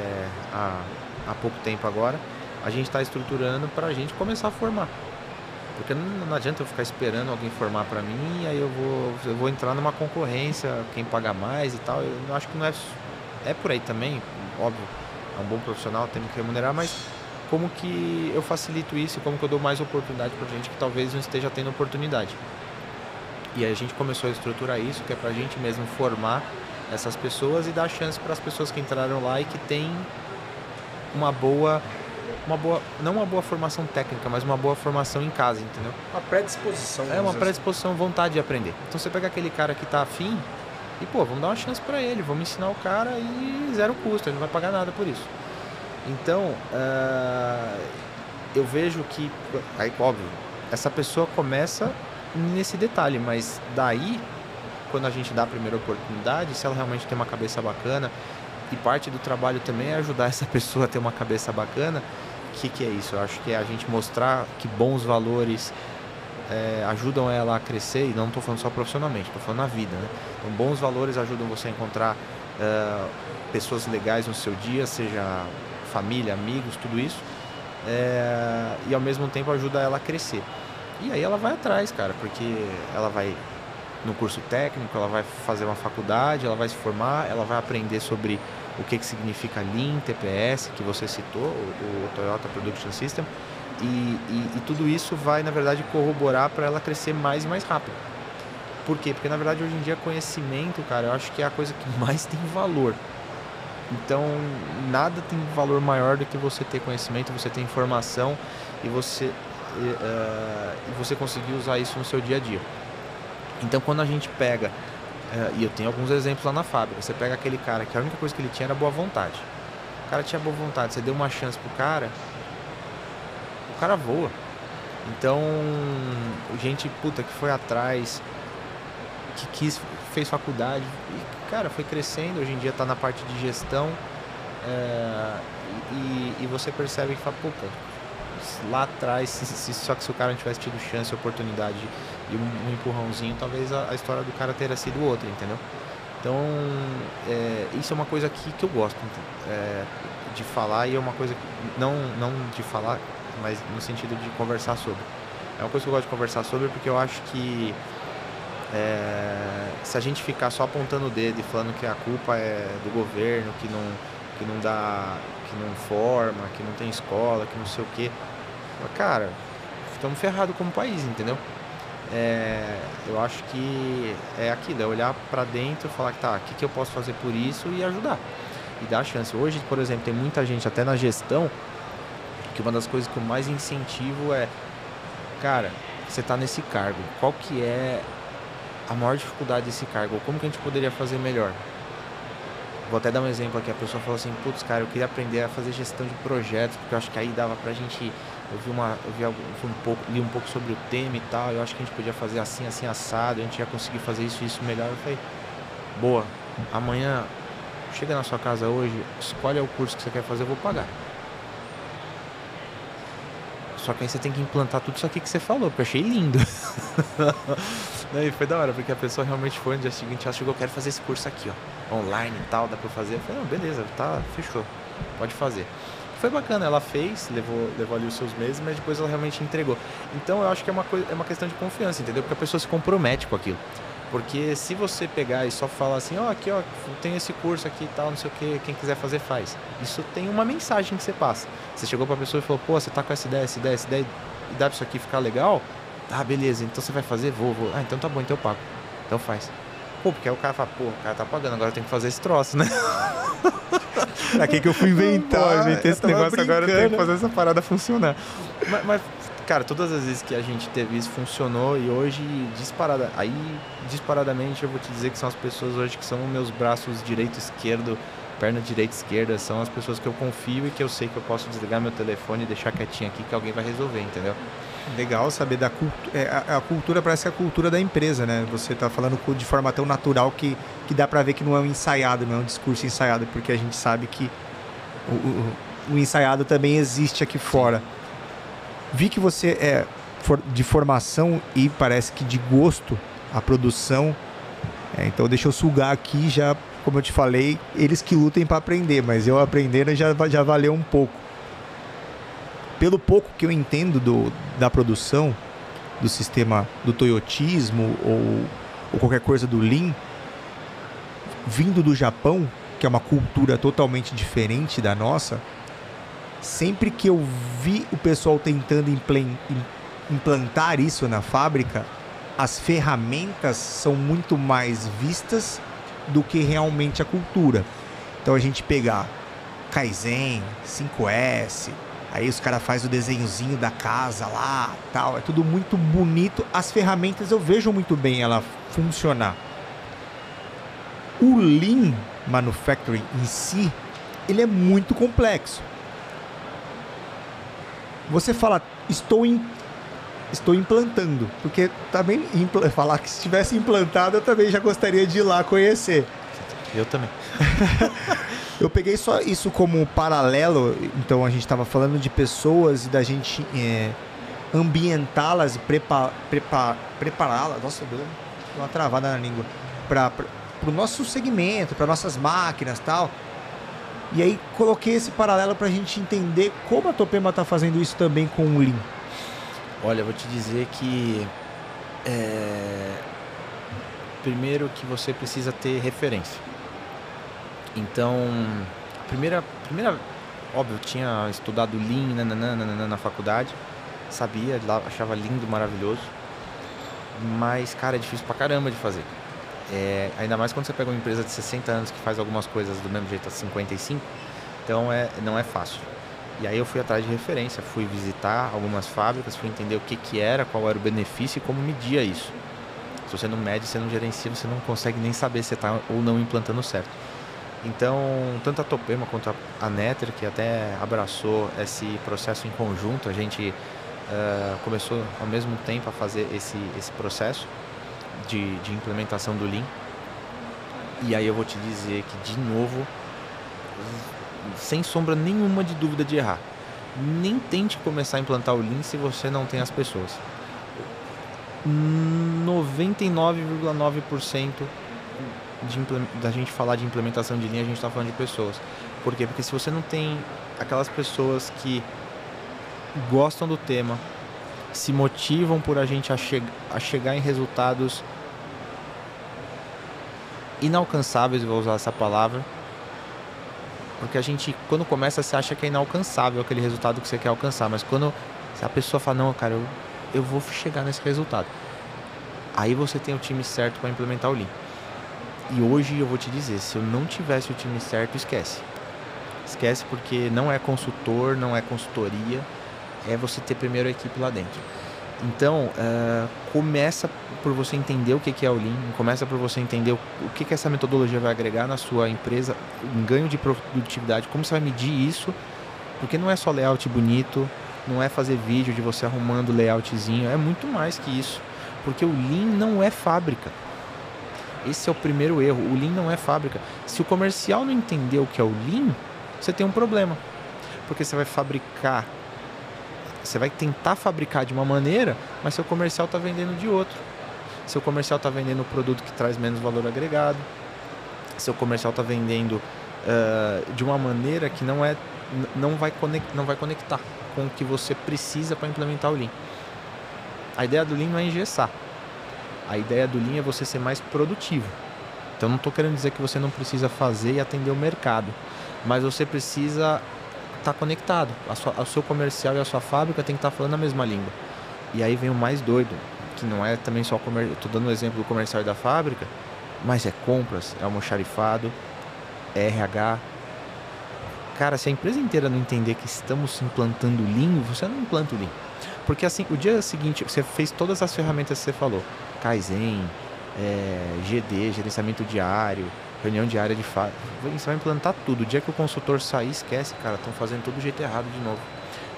há pouco tempo agora, a gente está estruturando para a gente começar a formar. Porque não adianta eu ficar esperando alguém formar para mim, e aí eu vou entrar numa concorrência, quem paga mais e tal. Eu acho que não é por aí também, óbvio, é um bom profissional, tem que remunerar, mas como que eu facilito isso e como que eu dou mais oportunidade para gente que talvez não esteja tendo oportunidade. E aí a gente começou a estruturar isso, que é para a gente mesmo formar essas pessoas e dar chance para as pessoas que entraram lá e que têm não uma boa formação técnica, mas uma boa formação em casa, entendeu? Uma predisposição. É uma predisposição, vontade de aprender. Então você pega aquele cara que tá afim e, vamos dar uma chance para ele, vamos ensinar o cara e zero custo, ele não vai pagar nada por isso. Então, eu vejo que, aí, óbvio, essa pessoa começa nesse detalhe, mas daí, quando a gente dá a primeira oportunidade, se ela realmente tem uma cabeça bacana, e parte do trabalho também é ajudar essa pessoa a ter uma cabeça bacana, o que é isso? Eu acho que é a gente mostrar que bons valores ajudam ela a crescer, e não estou falando só profissionalmente, estou falando na vida, né? Então, bons valores ajudam você a encontrar pessoas legais no seu dia, seja família, amigos, tudo isso, e ao mesmo tempo ajuda ela a crescer. E aí ela vai atrás, cara, porque ela vai no curso técnico, ela vai fazer uma faculdade, ela vai se formar, ela vai aprender sobre o que significa Lean, TPS, que você citou, o Toyota Production System, e tudo isso vai, na verdade, corroborar para ela crescer mais e mais rápido. Por quê? Porque, na verdade, hoje em dia, conhecimento, cara, eu acho que é a coisa que mais tem valor. Então, nada tem valor maior do que você ter conhecimento, você ter informação e você conseguir usar isso no seu dia a dia. Então, quando a gente pega, e eu tenho alguns exemplos lá na fábrica, você pega aquele cara que a única coisa que ele tinha era boa vontade. O cara tinha boa vontade, você deu uma chance pro cara, o cara voa. Então, gente, que foi atrás, que fez faculdade, e, cara, foi crescendo, hoje em dia está na parte de gestão, e você percebe que fala, lá atrás, só que se o cara não tivesse tido chance, oportunidade e um empurrãozinho, talvez a história do cara teria sido outra, entendeu? Então, isso é uma coisa que eu gosto de falar, e é uma coisa, não de falar, mas no sentido de conversar sobre. É uma coisa que eu gosto de conversar sobre, porque eu acho que se a gente ficar só apontando o dedo e falando que a culpa é do governo, que não dá, que não forma, que não tem escola, que não sei o quê, cara, estamos ferrados como país, entendeu? Eu acho que é aquilo, é olhar para dentro e falar que o que eu posso fazer por isso e ajudar, e dar a chance. Hoje, por exemplo, tem muita gente, até na gestão, que uma das coisas que eu mais incentivo é, cara, você está nesse cargo, qual que é a maior dificuldade desse cargo? Como que a gente poderia fazer melhor? Vou até dar um exemplo aqui, a pessoa falou assim, cara, eu queria aprender a fazer gestão de projetos, porque eu acho que aí dava pra gente, li um pouco sobre o tema e tal, eu acho que a gente podia fazer assim, assim, assado, a gente ia conseguir fazer isso melhor. Eu falei, boa, amanhã, chega na sua casa hoje, escolhe o curso que você quer fazer, eu vou pagar. Só que aí você tem que implantar tudo isso aqui que você falou, porque eu achei lindo. E foi da hora, porque a pessoa realmente foi no dia seguinte, ela chegou, eu quero fazer esse curso aqui, ó, online e tal, dá pra eu fazer? Eu falei, beleza, tá, fechou, pode fazer. Foi bacana, ela fez, levou ali os seus meses, mas depois ela realmente entregou. Então eu acho que é uma questão de confiança, entendeu? Porque a pessoa se compromete com aquilo. Porque se você pegar e só falar assim, aqui, ó, tem esse curso aqui e tal, não sei o que, quem quiser fazer faz. Isso tem uma mensagem que você passa. Você chegou pra pessoa e falou, você tá com essa ideia, e dá pra isso aqui ficar legal? Beleza, então você vai fazer? Vou. Então tá bom, então eu pago. Então faz. Porque aí o cara fala, o cara tá pagando, agora eu tenho que fazer esse troço, né? Pra que eu fui inventar? Eu inventei esse negócio, agora eu tenho que fazer essa parada funcionar. Mas, cara, todas as vezes que a gente teve isso, funcionou, e hoje, disparadamente, eu vou te dizer que são as pessoas hoje que são meus braços direito e esquerdo, perna direita e esquerda, são as pessoas que eu confio e que eu sei que eu posso desligar meu telefone e deixar quietinho aqui que alguém vai resolver, entendeu? Legal saber da cultura. A cultura parece que é a cultura da empresa, né? Você tá falando de forma tão natural que dá pra ver que não é um ensaiado, não é um discurso ensaiado, porque a gente sabe que o ensaiado também existe aqui fora. Vi que você é de formação e parece que de gosto a produção. Então deixa eu sugar aqui já, como eu te falei, eles que lutem para aprender, mas eu aprendendo já valeu um pouco. pelo pouco que eu entendo da produção, do sistema do toyotismo ou qualquer coisa do Lean, vindo do Japão, que é uma cultura totalmente diferente da nossa, sempre que eu vi o pessoal tentando implantar isso na fábrica, as ferramentas são muito mais vistas do que realmente a cultura. Então a gente pegar Kaizen, 5S, aí os caras fazem o desenhozinho da casa lá, tal, é tudo muito bonito. As ferramentas eu vejo muito bem ela funcionar. O Lean Manufacturing em si, ele é muito complexo. Você fala, estou implantando, porque também falar que se tivesse implantado eu também já gostaria de ir lá conhecer. Eu também. Eu peguei só isso como paralelo, então a gente estava falando de pessoas e da gente ambientá-las e prepará-las, nossa, deu uma travada na língua, para o nosso segmento, para nossas máquinas e tal. E aí coloquei esse paralelo para a gente entender como a Topema está fazendo isso também com o Lean. Olha, eu vou te dizer que primeiro que você precisa ter referência. Então, primeira, óbvio, eu tinha estudado Lean na faculdade, sabia, achava lindo, maravilhoso, mas, cara, é difícil pra caramba de fazer. Ainda mais quando você pega uma empresa de 60 anos que faz algumas coisas do mesmo jeito há 55, então não é fácil. E aí eu fui atrás de referência, fui visitar algumas fábricas, fui entender o que era, qual era o benefício e como media isso. Se você não mede, você não gerencia, você não consegue nem saber se está ou não implantando certo. Então, tanto a Topema quanto a Netter, que até abraçou esse processo em conjunto, a gente começou ao mesmo tempo a fazer esse processo de implementação do Lean. E aí eu vou te dizer que, de novo, sem sombra nenhuma de dúvida de errar, nem tente começar a implantar o Lean se você não tem as pessoas. 99,9% da gente falar de implementação de Lean, a gente está falando de pessoas. Por quê? Porque se você não tem aquelas pessoas que gostam do tema, se motivam por a gente a chegar em resultados inalcançáveis, vou usar essa palavra, porque a gente, quando começa, você acha que é inalcançável aquele resultado que você quer alcançar, mas quando a pessoa fala, não, cara, eu vou chegar nesse resultado, aí você tem o time certo para implementar o Lean. E hoje eu vou te dizer, se eu não tivesse o time certo, esquece, porque não é consultor, não é consultoria, é você ter primeiro a equipe lá dentro. Então, começa por você entender o que é o Lean, começa por você entender o que essa metodologia vai agregar na sua empresa, um ganho de produtividade, como você vai medir isso, porque não é só layout bonito, não é fazer vídeo de você arrumando layoutzinho, é muito mais que isso, porque o Lean não é fábrica. Esse é o primeiro erro, o Lean não é fábrica. Se o comercial não entender o que é o Lean, você tem um problema, porque você vai fabricar, você vai tentar fabricar de uma maneira, mas seu comercial está vendendo de outro. Seu comercial está vendendo um produto que traz menos valor agregado. Seu comercial está vendendo de uma maneira que não vai conectar com o que você precisa para implementar o Lean. A ideia do Lean não é engessar. A ideia do Lean é você ser mais produtivo. Então não estou querendo dizer que você não precisa fazer e atender o mercado, mas você precisa estar conectado. O seu comercial e a sua fábrica tem que estar falando a mesma língua. E aí vem o mais doido, que não é também só comercial. Estou dando o exemplo do comercial e da fábrica, mas é compras, é almoxarifado, é RH. Cara, se a empresa inteira não entender que estamos implantando o Lean, você não implanta o Lean. Porque assim, o dia seguinte, você fez todas as ferramentas que você falou. Kaizen, GD, gerenciamento diário, reunião diária de fábrica. Você vai implantar tudo. O dia que o consultor sair, esquece, cara, estão fazendo tudo do jeito errado de novo.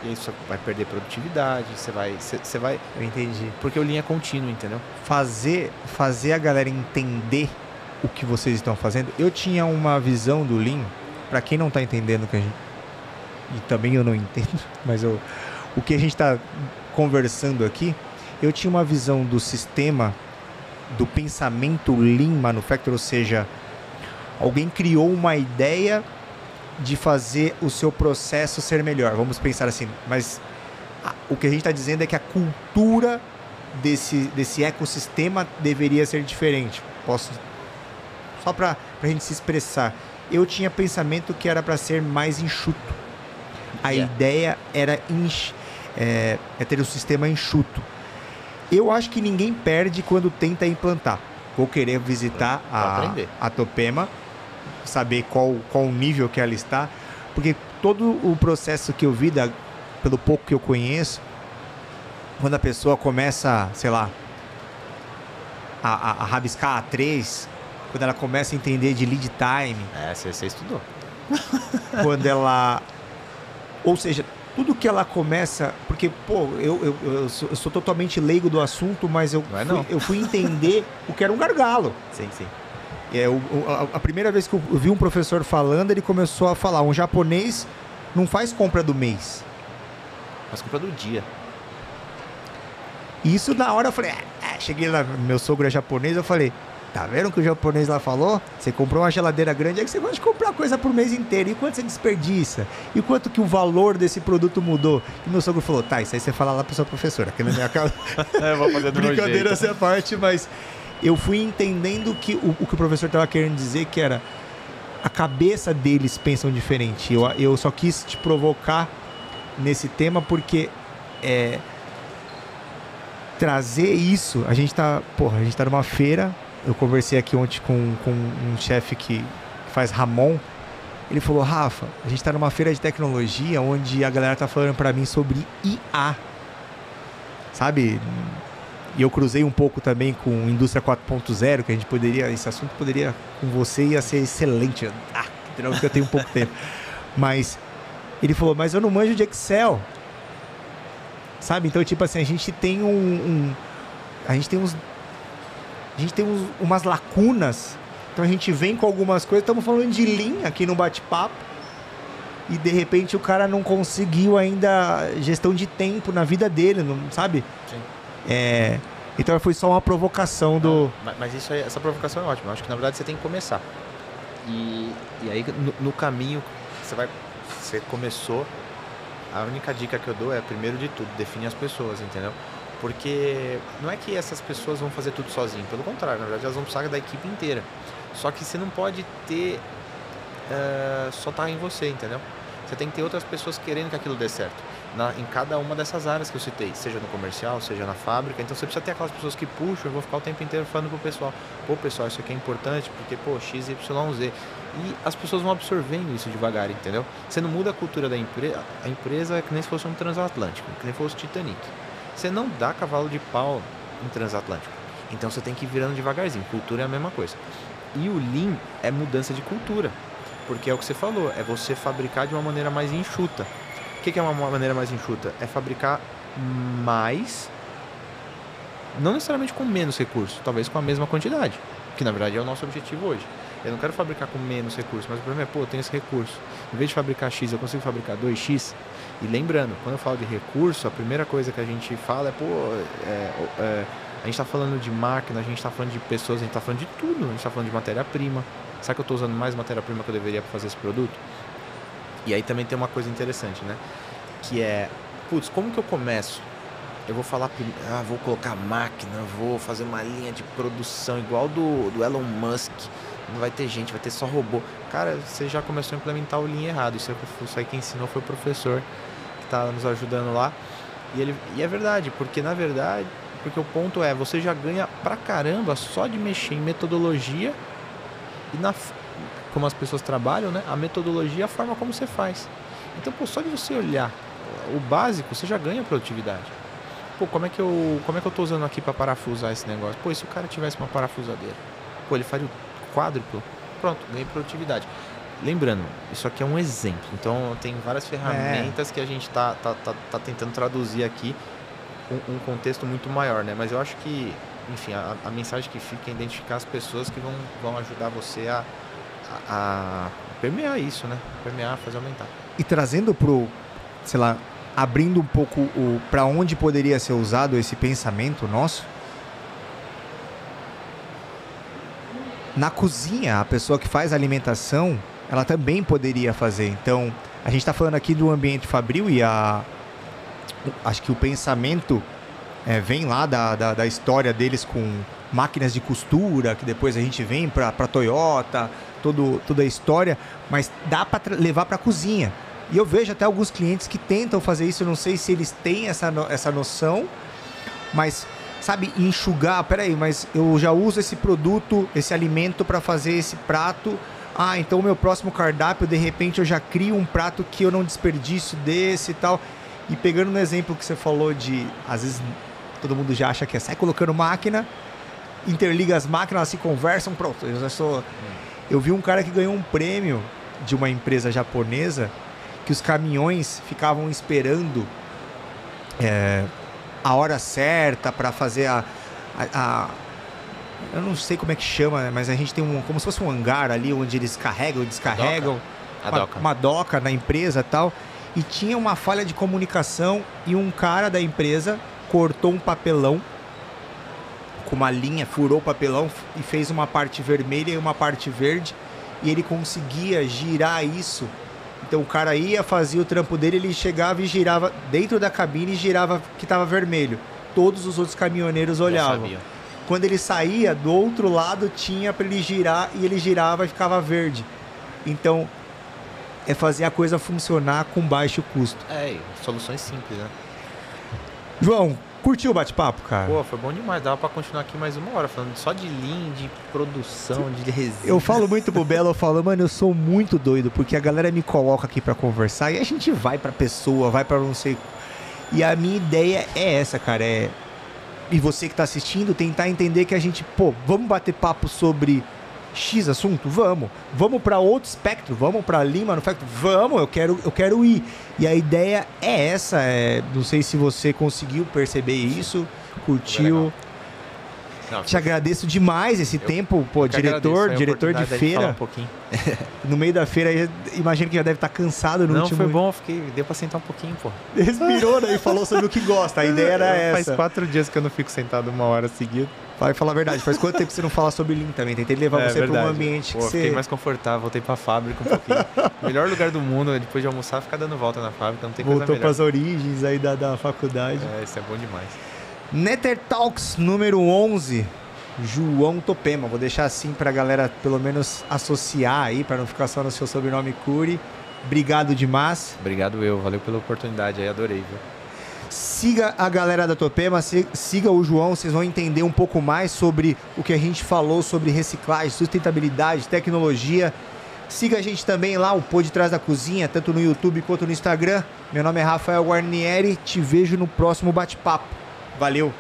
E aí você vai perder produtividade, você vai... Eu entendi. Porque o Lean é contínuo, entendeu? Fazer a galera entender o que vocês estão fazendo. Eu tinha uma visão do Lean, para quem não está entendendo o que a gente... E também eu não entendo, mas o que a gente está conversando aqui, eu tinha uma visão do sistema, do pensamento Lean Manufacturing, ou seja, alguém criou uma ideia de fazer o seu processo ser melhor. Vamos pensar assim, mas O que a gente está dizendo é que a cultura desse ecossistema deveria ser diferente. Só para a gente se expressar. Eu tinha pensamento que era para ser mais enxuto. A ideia era ter um sistema enxuto. Eu acho que ninguém perde quando tenta implantar. Vou querer visitar a Topema, saber qual o nível que ela está, porque todo o processo que eu vi, pelo pouco que eu conheço, quando a pessoa começa, sei lá, a rabiscar A3, quando ela começa a entender de lead time... Você estudou. Quando ela... Ou seja, tudo que ela começa... Porque, pô, eu sou totalmente leigo do assunto, mas eu fui entender o que era um gargalo. Sim, sim. A primeira vez que eu vi um professor falando, ele começou a falar, um japonês não faz compra do mês. Faz compra do dia. Isso na hora eu falei, cheguei lá, meu sogro é japonês, eu falei, tá vendo o que o japonês lá falou? Você comprou uma geladeira grande, é que você gosta de comprar coisa por mês inteiro. E quanto você desperdiça? E quanto que o valor desse produto mudou? E meu sogro falou, tá, isso aí você fala lá pro seu professor. Aqui na minha casa... vou fazer do brincadeira essa parte, mas eu fui entendendo que o que o professor estava querendo dizer, que era a cabeça deles pensam diferente. Eu só quis te provocar nesse tema porque trazer isso, a gente tá numa feira. Eu conversei aqui ontem com um chefe que faz Ramon. Ele falou, Rafa, a gente tá numa feira de tecnologia onde a galera tá falando para mim sobre IA, sabe? E eu cruzei um pouco também com Indústria 4.0, que a gente poderia, esse assunto poderia, com você, ia ser excelente. Porque eu tenho pouco tempo. Mas ele falou, mas eu não manjo de Excel. Sabe? Então, tipo assim, a gente tem umas lacunas. Então a gente vem com algumas coisas. Estamos falando de Lean aqui no bate-papo. E de repente o cara não conseguiu ainda gestão de tempo na vida dele, não, sabe? Sim. Então foi só uma provocação do... Mas essa provocação é ótima. Eu acho que na verdade você tem que começar. E aí no caminho você começou. A única dica que eu dou é, primeiro de tudo, define as pessoas, entendeu? Porque não é que essas pessoas vão fazer tudo sozinho, pelo contrário, na verdade elas vão precisar da equipe inteira. Só que você não pode ter só estar em você, entendeu? Você tem que ter outras pessoas querendo que aquilo dê certo em cada uma dessas áreas que eu citei, seja no comercial, seja na fábrica. Então você precisa ter aquelas pessoas que puxam. Eu vou ficar o tempo inteiro falando pro pessoal, pô pessoal, isso aqui é importante porque, pô, X, Y, Z. E as pessoas vão absorvendo isso devagar, entendeu? Você não muda a cultura da empresa. A empresa é que nem se fosse um transatlântico, que nem fosse Titanic. Você não dá cavalo de pau em transatlântico. Então você tem que ir virando devagarzinho. Cultura é a mesma coisa. E o Lean é mudança de cultura. Porque é o que você falou, é você fabricar de uma maneira mais enxuta. O que é uma maneira mais enxuta? É fabricar mais, não necessariamente com menos recursos, talvez com a mesma quantidade, que na verdade é o nosso objetivo hoje. Eu não quero fabricar com menos recursos, mas o problema é, eu tenho esse recurso. Em vez de fabricar X, eu consigo fabricar 2X. E lembrando, quando eu falo de recurso, a primeira coisa que a gente fala é, a gente está falando de máquina, a gente está falando de pessoas, a gente está falando de tudo. A gente está falando de matéria-prima. Será que eu estou usando mais matéria-prima que eu deveria para fazer esse produto? E aí também tem uma coisa interessante, né? Que é, como que eu começo? Eu vou falar, vou colocar máquina, vou fazer uma linha de produção igual do Elon Musk. Não vai ter gente, vai ter só robô. Cara, você já começou a implementar o Lean errado. Isso aí quem ensinou foi o professor que está nos ajudando lá. E é verdade, porque na verdade, porque o ponto é, você já ganha pra caramba só de mexer em metodologia e como as pessoas trabalham, né? A metodologia, a forma como você faz. Então, só de você olhar o básico, você já ganha produtividade. Como é que eu tô usando aqui para parafusar esse negócio? E se o cara tivesse uma parafusadeira? Ele faria o quádruplo. Pronto, ganhei produtividade. Lembrando, isso aqui é um exemplo. Então, tem várias ferramentas que a gente tá tentando traduzir aqui um contexto muito maior, né? Mas eu acho que, enfim, a mensagem que fica é identificar as pessoas que vão ajudar você a permear isso, né? Permear, fazer aumentar. E trazendo sei lá, abrindo um pouco para onde poderia ser usado esse pensamento nosso. Na cozinha, a pessoa que faz a alimentação, ela também poderia fazer. Então, a gente está falando aqui do ambiente fabril e acho que o pensamento vem lá da história deles com máquinas de costura, que depois a gente vem para Toyota, toda a história, mas dá para levar para a cozinha. E eu vejo até alguns clientes que tentam fazer isso, eu não sei se eles têm essa noção, mas, sabe, enxugar, peraí, mas eu já uso esse produto, esse alimento para fazer esse prato, então o meu próximo cardápio, de repente eu já crio um prato que eu não desperdiço desse e tal. E pegando no exemplo que você falou de, às vezes todo mundo já acha que sai colocando máquina, interliga as máquinas, elas se conversam, pronto, eu vi um cara que ganhou um prêmio de uma empresa japonesa, que os caminhões ficavam esperando a hora certa para fazer eu não sei como é que chama, né? Mas a gente tem como se fosse um hangar ali onde eles carregam e descarregam, uma doca na empresa e tal, e tinha uma falha de comunicação e um cara da empresa cortou um papelão com uma linha, furou o papelão e fez uma parte vermelha e uma parte verde, e ele conseguia girar isso. Então o cara ia, fazia o trampo dele, ele chegava e girava dentro da cabine e girava que estava vermelho. Todos os outros caminhoneiros olhavam. Quando ele saía, do outro lado tinha para ele girar e ele girava e ficava verde. Então é fazer a coisa funcionar com baixo custo. Soluções simples, né? João, curtiu o bate-papo, cara? Pô, foi bom demais. Dava pra continuar aqui mais uma hora, falando só de lean, de produção, de resina. Eu falo muito pro Belo, eu falo, mano, eu sou muito doido, porque a galera me coloca aqui pra conversar e a gente vai pra pessoa, vai pra não sei... E a minha ideia é essa, cara, E você que tá assistindo, tentar entender que a gente, vamos bater papo sobre X assunto? Vamos pra outro espectro, vamos pra Lean Manufacturing? Vamos, eu quero ir. E a ideia é essa, não sei se você conseguiu perceber isso, curtiu. Não, te agradeço demais esse tempo, diretor de feira. No meio da feira, imagino que já deve estar cansado no último... Não, foi bom, deu pra sentar um pouquinho, Respirou, né? E falou sobre o que gosta, a ideia era essa. Faz 4 dias que eu não fico sentado 1 hora seguida. Vai falar a verdade, faz quanto tempo que você não fala sobre Lean também? Tentei levar você para um ambiente que você... Fiquei mais confortável, voltei pra fábrica um pouquinho. Melhor lugar do mundo, depois de almoçar, ficar dando volta na fábrica, não tem coisa melhor. Voltou pras origens aí da faculdade. Isso é bom demais. Nether Talks número 11, João Topema. Vou deixar assim pra galera pelo menos associar aí, pra não ficar só no seu sobrenome Cury. Obrigado demais. Obrigado valeu pela oportunidade aí, adorei, viu? Siga a galera da Topema, siga o João, vocês vão entender um pouco mais sobre o que a gente falou sobre reciclagem, sustentabilidade, tecnologia. Siga a gente também lá, o Pô de Trás da Cozinha, tanto no YouTube quanto no Instagram. Meu nome é Rafael Guarnieri, te vejo no próximo bate-papo. Valeu!